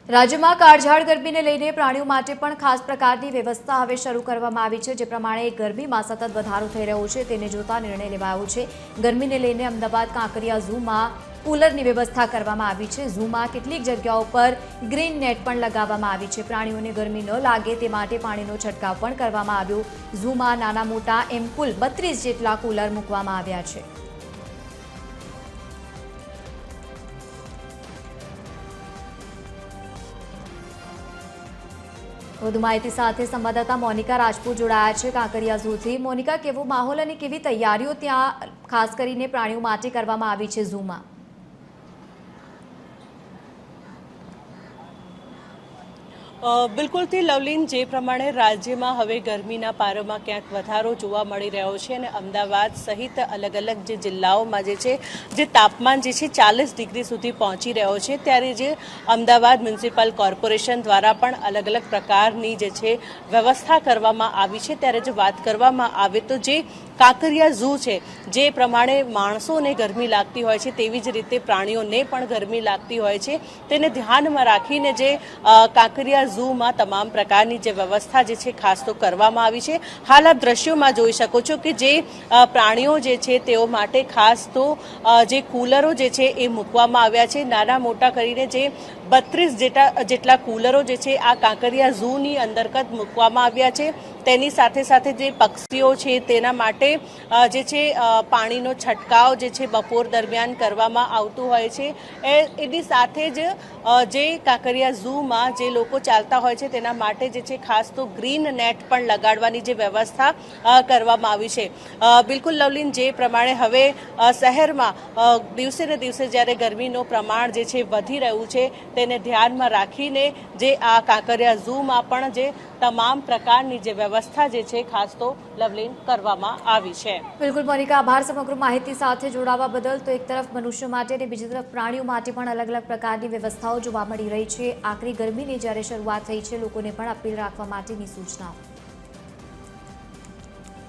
રાજ્યમાં કાળઝાળ ગરમીને લઈને પ્રાણીઓ માટે પણ ખાસ પ્રકારની વ્યવસ્થા હવે શરૂ કરવામાં આવી છે, જે પ્રમાણે ગરમીમાં સતત વધારો થઈ રહ્યો છે તેને જોતા નિર્ણય લેવાયો છે। ગરમીને લઈને અમદાવાદ કાંકરિયા ઝૂમાં કુલરની વ્યવસ્થા કરવામાં આવી છે। ઝૂમાં કેટલીક જગ્યાઓ પર ગ્રીન નેટ પણ લગાવવામાં આવી છે। પ્રાણીઓને ગરમી ન લાગે તે માટે પાણીનો છંટકાવ પણ કરવામાં આવ્યો। ઝૂમાં નાના મોટા એમ કુલ 32 જેટલા કુલર મૂકવામાં આવ્યા છે। વધુ માહિતી સાથે સંવાદદાતા મોનિકા રાજપૂત જોડાયા છે કાંકરિયા ઝૂથી। મોનિકા, કેવો માહોલ અને કેવી તૈયારીઓ ત્યાં ખાસ કરીને પ્રાણીઓ માટે કરવામાં આવી છે ઝૂમાં? બિલકુલથી લવલીન, જે પ્રમાણે રાજ્યમાં હવે ગરમીના પારામાં ક્યાંક વધારો જોવા મળી રહ્યો છે અને અમદાવાદ સહિત અલગ અલગ જે જિલ્લાઓમાં જે તાપમાન જે છે 40 ડિગ્રી સુધી પહોંચી રહ્યો છે, ત્યારે જે અમદાવાદ મ્યુનિસિપલ કોર્પોરેશન દ્વારા પણ અલગ અલગ પ્રકારની જે છે વ્યવસ્થા કરવામાં આવી છે। ત્યારે જો વાત કરવામાં આવે તો જે કાંકરિયા ઝૂ છે, જે પ્રમાણે માણસોને ગરમી લાગતી હોય છે તેવી જ રીતે પ્રાણીઓને પણ ગરમી લાગતી હોય છે, તેને ધ્યાનમાં રાખીને જે કાંકરિયા ઝૂમાં તમામ પ્રકારની જે વ્યવસ્થા જે છે ખાસ તો કરવામાં આવી છે। હાલ આપ દ્રશ્યોમાં જોઈ શકો છો કે જે પ્રાણીઓ જે છે તેઓ માટે ખાસ તો જે કુલરો જે છે એ મૂકવામાં આવ્યા છે। નાના મોટા કરીને જે 32 જેટલા કુલરો જે છે આ કાંકરિયા ઝૂની અંતર્ગત મૂકવામાં આવ્યા છે। તેની સાથે સાથે જે પક્ષીઓ છે તેના માટે જે છે પાણીનો છંટકાવ જે છે બપોર દરમિયાન કરવામાં આવતું હોય છે। એની સાથે જ જે કાંકરિયા ઝૂમાં જે લોકો ચાલતા હોય છે તેના માટે જે છે ખાસ તો ગ્રીન નેટ પણ લગાડવાની જે વ્યવસ્થા કરવામાં આવી છે। બિલકુલ લવલીન, જે પ્રમાણે હવે શહેરમાં દિવસે ને દિવસે જ્યારે ગરમીનું પ્રમાણ જે છે વધી રહ્યું છે તેને ધ્યાનમાં રાખીને જે આ કાંકરિયા ઝૂમાં પણ જે તમામ પ્રકારની જે વ્યવસ્થા જે છે ખાસ તો લવલીન કરવામાં આવી છે। બિલકુલ મોનિકા, આભાર સમગ્ર માહિતી સાથે જોડાવા બદલ। તો એક તરફ મનુષ્ય માટે અને બીજી તરફ પ્રાણીઓ માટે પણ અલગ અલગ પ્રકારની વ્યવસ્થાઓ જોવા મળી રહી છે। આકરી ગરમીની જ્યારે શરૂઆત થઈ છે, લોકોને પણ અપીલ રાખવા માટેની સૂચનાઓ।